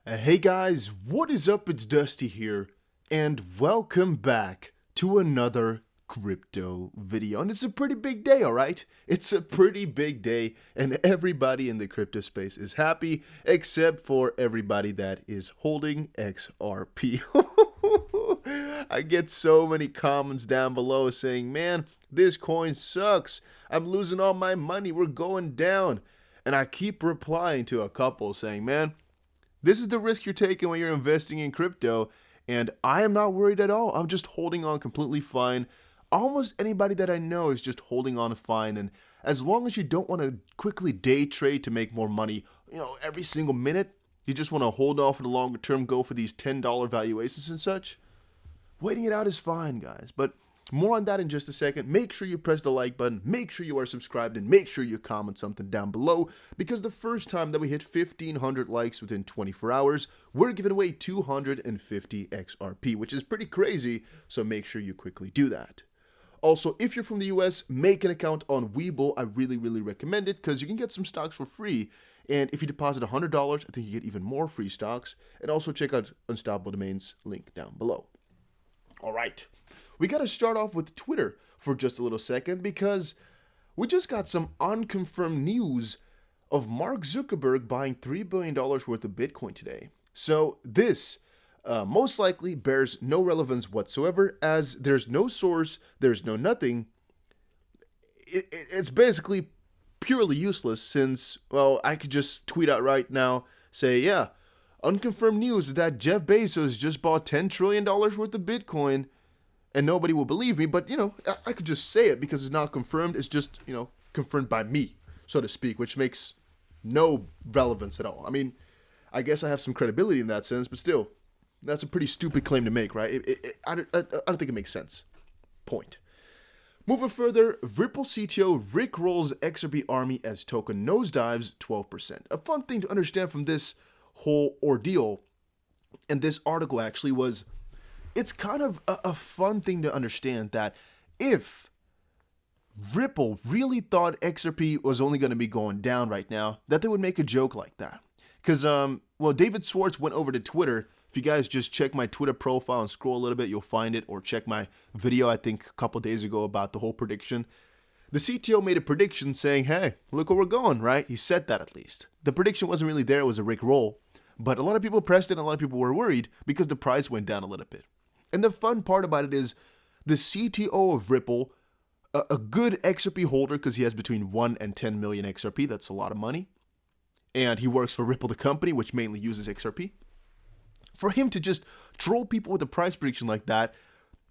Hey guys, what is up? It's Dusty here, and welcome back to another crypto video. And it's a pretty big day, alright? It's a pretty big day, and everybody in the crypto space is happy, except for everybody that is holding XRP. I get so many comments down below saying, man, this coin sucks. I'm losing all my money. We're going down. And I keep replying to a couple saying, man, this is the risk you're taking when you're investing in crypto, and I am not worried at all. I'm just holding on completely fine. Almost anybody that I know is just holding on fine, and as long as you don't want to quickly day trade to make more money, every single minute, you just want to hold on for the longer term, go for these $10 valuations and such, waiting it out is fine, guys. But more on that in just a second. Make sure you press the like button, make sure you are subscribed, and make sure you comment something down below, because the first time that we hit 1,500 likes within 24 hours, we're giving away 250 XRP, which is pretty crazy, so make sure you quickly do that. Also, if you're from the US, make an account on Webull. I really recommend it, because you can get some stocks for free, and if you deposit $100, I think you get even more free stocks, and also check out Unstoppable Domains, link down below. Alright. We got to start off with Twitter for just a little second, because we just got some unconfirmed news of Mark Zuckerberg buying $3 billion worth of Bitcoin today. So this most likely bears no relevance whatsoever, as there's no source, there's no nothing. It's basically purely useless, since, well, I could just tweet out right now, say, yeah, unconfirmed news is that Jeff Bezos just bought $10 trillion worth of Bitcoin. And nobody will believe me, but, I could just say it because it's not confirmed. It's just, confirmed by me, so to speak, which makes no relevance at all. I mean, I guess I have some credibility in that sense, but still, that's a pretty stupid claim to make, right? I don't think it makes sense. Point. Moving further, Ripple CTO Rick rolls XRP army as token nosedives 12%. A fun thing to understand from this whole ordeal, and this article actually, was it's kind of a fun thing to understand that if Ripple really thought XRP was only going to be going down right now, that they would make a joke like that. Because, David Schwartz went over to Twitter. If you guys just check my Twitter profile and scroll a little bit, you'll find it. Or check my video, I think, a couple days ago about the whole prediction. The CTO made a prediction saying, hey, look where we're going, right? He said that at least. The prediction wasn't really there. It was a Rick roll. But a lot of people pressed it, and a lot of people were worried because the price went down a little bit. And the fun part about it is the CTO of Ripple, a good XRP holder, because he has between 1 and 10 million XRP. That's a lot of money. And he works for Ripple, the company, which mainly uses XRP. For him to just troll people with a price prediction like that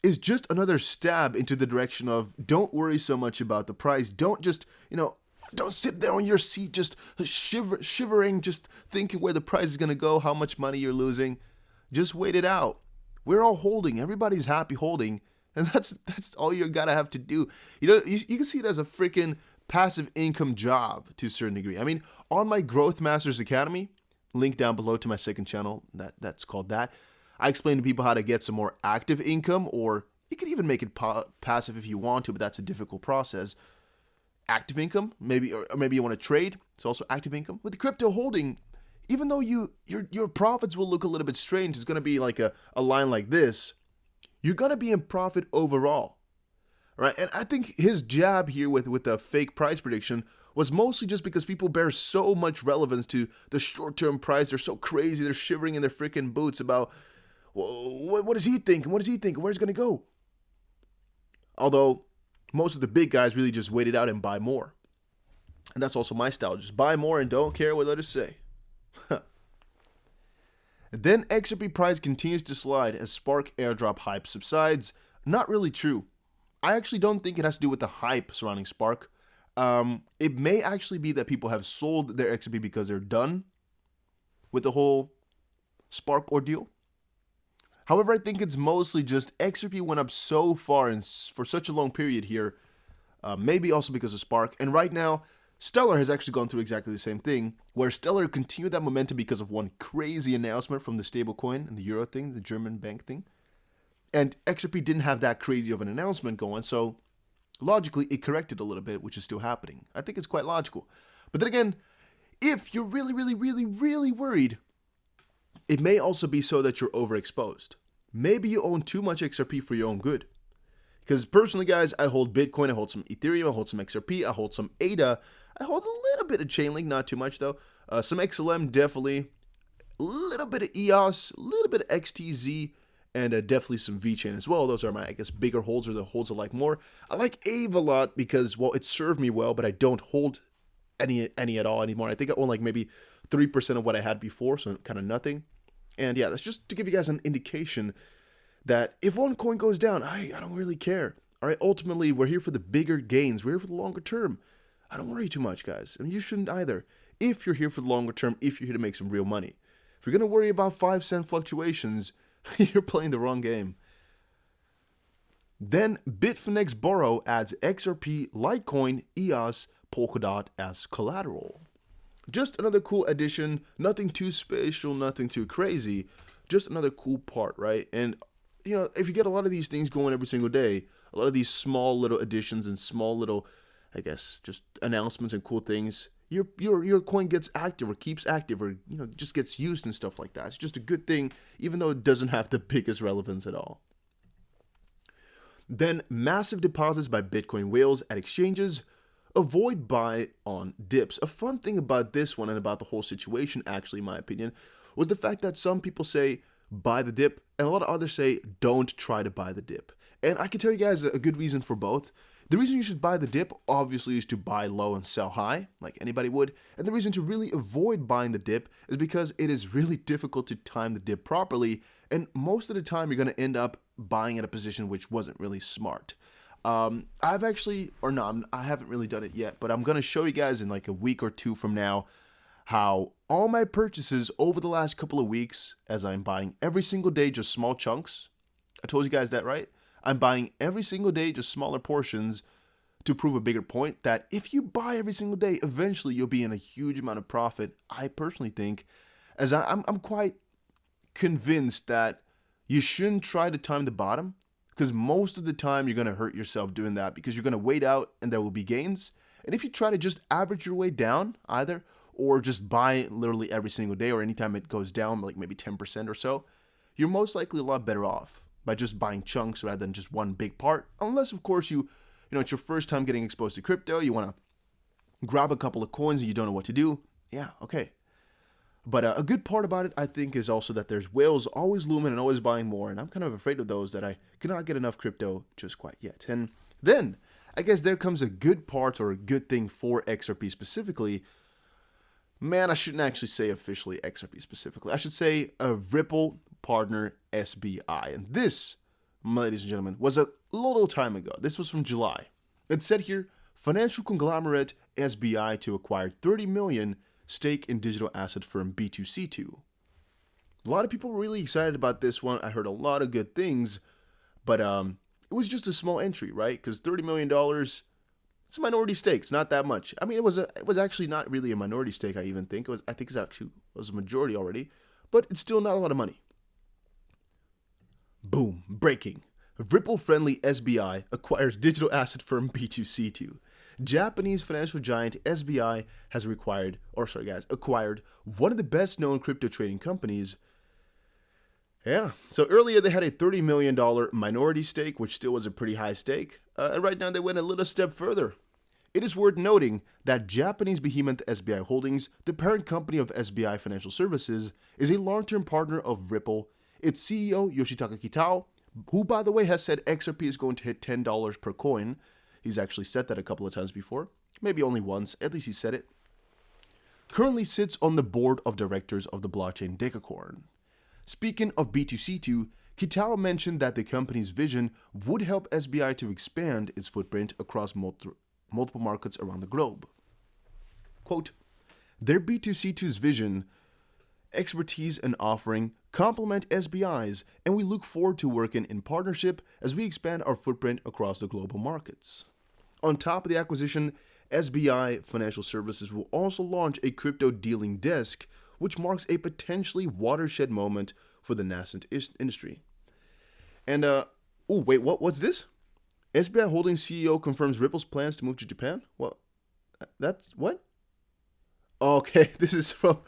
is just another stab into the direction of, don't worry so much about the price. Don't just, don't sit there on your seat just shivering, just thinking where the price is going to go, how much money you're losing. Just wait it out. We're all holding. Everybody's happy holding. And that's all you gotta have to do. You can see it as a freaking passive income job to a certain degree. I mean, on my Growth Masters Academy, link down below to my second channel, that's called that, I explain to people how to get some more active income, or you could even make it passive if you want to, but that's a difficult process. Active income, maybe, or maybe you want to trade. It's also active income. With crypto holding, even though your profits will look a little bit strange, it's going to be like a line like this, you're going to be in profit overall, right? And I think his jab here with the fake price prediction was mostly just because people bear so much relevance to the short-term price. They're so crazy. They're shivering in their freaking boots about, well, what does he think? What does he think? Where's it going to go? Although most of the big guys really just wait it out and buy more. And that's also my style. Just buy more and don't care what others say. Then XRP price continues to slide as Spark airdrop hype subsides. Not really true. I actually don't think it has to do with the hype surrounding Spark. It may actually be that people have sold their XRP because they're done with the whole Spark ordeal. However, I think it's mostly just XRP went up so far and for such a long period here, maybe also because of Spark. And right now, Stellar has actually gone through exactly the same thing, where Stellar continued that momentum because of one crazy announcement from the stablecoin and the euro thing, the German bank thing. And XRP didn't have that crazy of an announcement going, so logically it corrected a little bit, which is still happening. I think it's quite logical. But then again, if you're really worried It may also be so that you're overexposed. Maybe you own too much XRP for your own good. Because personally, guys, I hold Bitcoin, I hold some Ethereum, I hold some XRP, I hold some ADA, I hold a little bit of Chainlink, not too much though. Some XLM, definitely. A little bit of EOS, a little bit of XTZ, and definitely some VeChain as well. Those are my, I guess, bigger holds, or the holds I like more. I like AVE a lot because, well, it served me well, but I don't hold any at all anymore. I think I own like maybe 3% of what I had before, so kind of nothing. And yeah, that's just to give you guys an indication that if one coin goes down, I don't really care. All right, ultimately, we're here for the bigger gains. We're here for the longer term. I don't worry too much, guys. I mean, you shouldn't either. If you're here for the longer term, if you're here to make some real money. If you're going to worry about 5-cent fluctuations, you're playing the wrong game. Then Bitfinex Borrow adds XRP, Litecoin, EOS, Polkadot as collateral. Just another cool addition, nothing too special, nothing too crazy, just another cool part, right? And, you know, if you get a lot of these things going every single day, a lot of these small little additions and small little, I guess, just announcements and cool things, your coin gets active or keeps active or, you know, just gets used and stuff like that. It's just a good thing, even though it doesn't have the biggest relevance at all. Then massive deposits by Bitcoin whales at exchanges. Avoid buy on dips. A fun thing about this one and about the whole situation, actually, in my opinion, was the fact that some people say buy the dip and a lot of others say don't try to buy the dip. And I can tell you guys a good reason for both. The reason you should buy the dip, obviously, is to buy low and sell high, like anybody would. And the reason to really avoid buying the dip is because it is really difficult to time the dip properly. And most of the time, you're going to end up buying at a position which wasn't really smart. I haven't really done it yet, but I'm going to show you guys in like a week or two from now how all my purchases over the last couple of weeks, as I'm buying every single day just small chunks. I told you guys that, right? I'm buying every single day just smaller portions to prove a bigger point that if you buy every single day, eventually you'll be in a huge amount of profit. I personally think, as I'm quite convinced that you shouldn't try to time the bottom, because most of the time you're going to hurt yourself doing that because you're going to wait out and there will be gains. And if you try to just average your way down either, or just buy literally every single day or anytime it goes down like maybe 10% or so, you're most likely a lot better off by just buying chunks rather than just one big part. Unless, of course, you know, it's your first time getting exposed to crypto, you want to grab a couple of coins and you don't know what to do. Yeah, okay. But a good part about it, I think, is also that there's whales always looming and always buying more. And I'm kind of afraid of those that I cannot get enough crypto just quite yet. And then, I guess there comes a good part or a good thing for XRP specifically. Man, I shouldn't actually say officially XRP specifically. I should say a Ripple partner SBI. And this, ladies and gentlemen, was a little time ago. This was from July. It said here, financial conglomerate SBI to acquire 30 million stake in digital asset firm B2C2. A lot of people were really excited about this one. I heard a lot of good things, but it was just a small entry, right? Because $30 million, it's a minority stake. It's not that much. I mean, it was actually not really a minority stake. I even think I think it was a majority already, but it's still not a lot of money. Boom! Breaking. Ripple-friendly SBI acquires digital asset firm B2C2. Japanese financial giant SBI has acquired one of the best-known crypto trading companies. Yeah, so earlier they had a $30 million minority stake, which still was a pretty high stake, and right now they went a little step further. It is worth noting that Japanese behemoth SBI Holdings, the parent company of SBI Financial Services, is a long-term partner of Ripple. Its CEO, Yoshitaka Kitao, who, by the way, has said XRP is going to hit $10 per coin. He's actually said that a couple of times before. Maybe only once. At least he said it. Currently sits on the board of directors of the blockchain Decacorn. Speaking of B2C2, Kitao mentioned that the company's vision would help SBI to expand its footprint across multiple markets around the globe. Quote, their B2C2's vision, expertise, and offering complement SBI's, and we look forward to working in partnership as we expand our footprint across the global markets. On top of the acquisition, SBI Financial Services will also launch a crypto dealing desk, which marks a potentially watershed moment for the nascent industry. And, what's this? SBI Holdings CEO confirms Ripple's plans to move to Japan? Well, that's what? Okay, this is from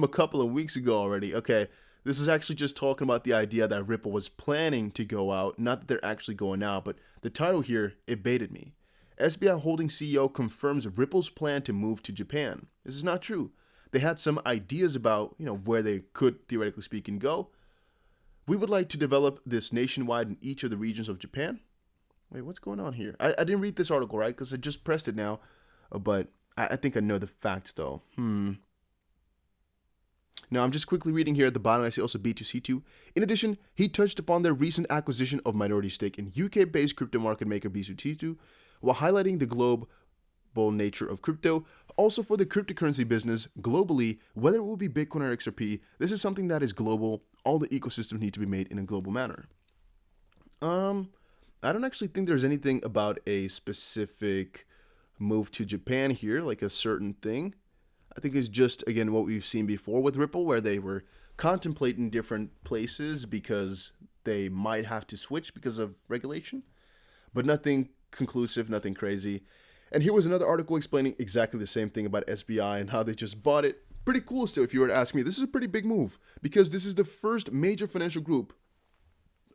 a couple of weeks ago already. Okay, This is actually just talking about the idea that Ripple was planning to go out, not that they're actually going out, but the title here, it baited me. SBI Holdings CEO confirms Ripple's plan to move to Japan. This is not true. They had some ideas about, where they could, theoretically speaking, go. We would like to develop this nationwide in each of the regions of Japan. Wait, what's going on here? I didn't read this article, right? Because I just pressed it now. But I think I know the facts, though. Now, I'm just quickly reading here at the bottom. I see also B2C2. In addition, he touched upon their recent acquisition of minority stake in UK-based crypto market maker B2C2, while highlighting the global nature of crypto. Also for the cryptocurrency business globally, whether it will be Bitcoin or XRP, this is something that is global. All the ecosystems need to be made in a global manner. I don't actually think there's anything about a specific move to Japan here, like a certain thing. I think it's just, again, what we've seen before with Ripple, where they were contemplating different places because they might have to switch because of regulation, but nothing conclusive, nothing crazy. And here was another article explaining exactly the same thing about SBI and how they just bought it. Pretty cool still, if you were to ask me. This is a pretty big move because this is the first major financial group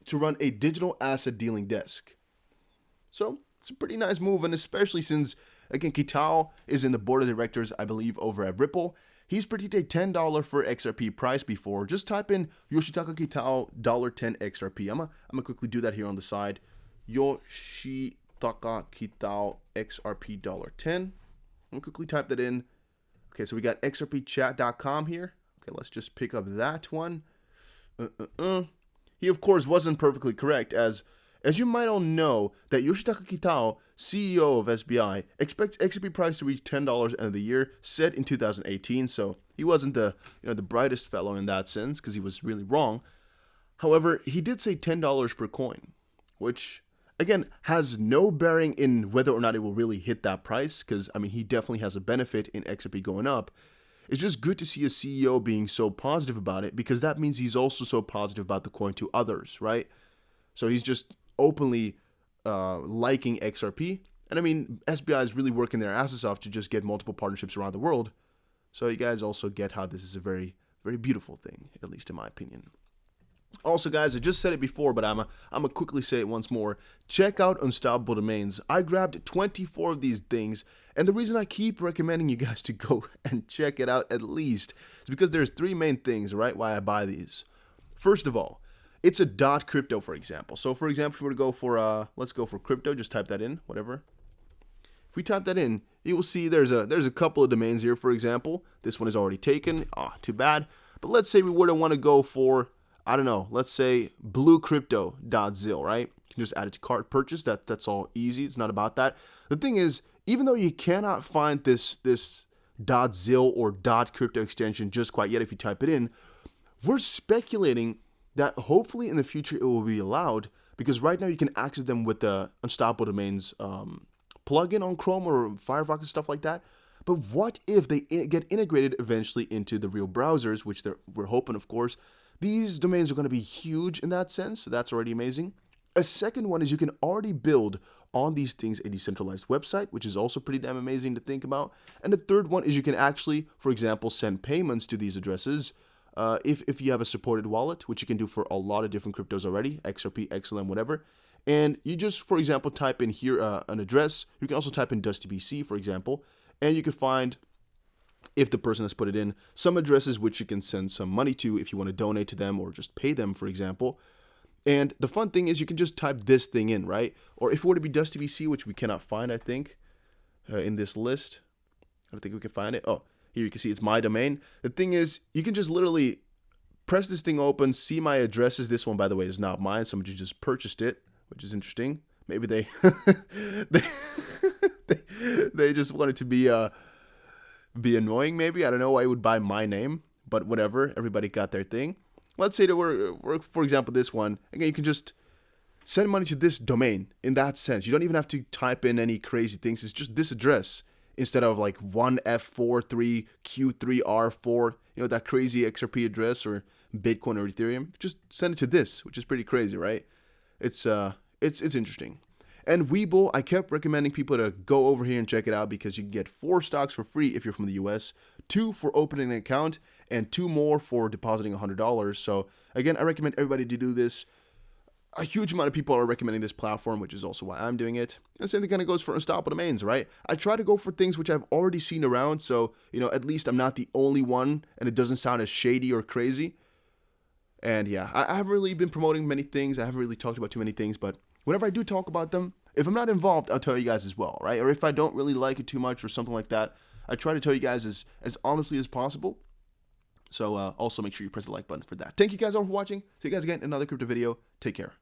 to run a digital asset dealing desk. So it's a pretty nice move, and especially since, again, Kitao is in the board of directors, I believe, over at Ripple. He's predicted $10 for XRP price before. Just type in Yoshitaka Kitao $10 XRP. I'm gonna quickly do that here on the side. Yoshitaka Kitao XRP $10. I'm gonna quickly type that in. Okay, so we got xrpchat.com here. Okay, let's just pick up that one. He, of course, wasn't perfectly correct, as you might all know, that Yoshitaka Kitao, CEO of SBI, expects XRP price to reach $10 end of the year, said in 2018. So he wasn't the brightest fellow in that sense, because he was really wrong. However, he did say $10 per coin, which, again, has no bearing in whether or not it will really hit that price, because, he definitely has a benefit in XRP going up. It's just good to see a CEO being so positive about it, because that means he's also so positive about the coin to others, right? So he's just openly liking XRP. And SBI is really working their asses off to just get multiple partnerships around the world. So you guys also get how this is a very, very beautiful thing, at least in my opinion. Also, guys, I just said it before, but I'm gonna quickly say it once more. Check out Unstoppable Domains. I grabbed 24 of these things, and the reason I keep recommending you guys to go and check it out at least is because there's three main things, right, why I buy these. First of all, it's a .crypto, for example. So, for example, if we were to go for, let's go for crypto, just type that in, whatever. If we type that in, you will see there's a couple of domains here, for example. This one is already taken. Too bad. But let's say we were to want to go for, I don't know, let's say bluecrypto.zil, right? You can just add it to cart purchase. That's all easy. It's not about that. The thing is, even though you cannot find this .zil or .crypto extension just quite yet if you type it in, we're speculating that hopefully in the future it will be allowed, because right now you can access them with the Unstoppable Domains plugin on Chrome or Firefox and stuff like that. But what if they get integrated eventually into the real browsers, which we're hoping, of course. These domains are going to be huge in that sense, so that's already amazing. A second one is you can already build on these things a decentralized website, which is also pretty damn amazing to think about. And the third one is you can actually, for example, send payments to these addresses if you have a supported wallet, which you can do for a lot of different cryptos already, XRP, XLM, whatever. And you just, for example, type in here an address. You can also type in DustyBC, for example, and you can find, if the person has put it in, some addresses which you can send some money to if you want to donate to them or just pay them, for example. And the fun thing is you can just type this thing in, right? Or if it were to be DustyBC, which we cannot find, I think, in this list. I don't think we can find it. Oh, here you can see it's my domain. The thing is, you can just literally press this thing open, see my addresses. This one, by the way, is not mine. Somebody just purchased it, which is interesting. Maybe they they just wanted to be annoying, maybe. I don't know why I would buy my name, but whatever. Everybody got their thing. Let's say that we're, for example, this one. Again, you can just send money to this domain in that sense. You don't even have to type in any crazy things. It's just this address instead of like 1F43Q3R4, that crazy XRP address or Bitcoin or Ethereum. Just send it to this, which is pretty crazy, right? It's interesting. And Webull, I kept recommending people to go over here and check it out because you can get 4 stocks for free if you're from the US, 2 for opening an account, and 2 more for depositing $100. So again, I recommend everybody to do this. A huge amount of people are recommending this platform, which is also why I'm doing it. And the same thing kind of goes for unstoppable domains, right? I try to go for things which I've already seen around, so, at least I'm not the only one, and it doesn't sound as shady or crazy. And yeah, I haven't really been promoting many things. I haven't really talked about too many things, but whenever I do talk about them, if I'm not involved, I'll tell you guys as well, right? Or if I don't really like it too much or something like that, I try to tell you guys as honestly as possible. So also make sure you press the like button for that. Thank you guys all for watching. See you guys again in another crypto video. Take care.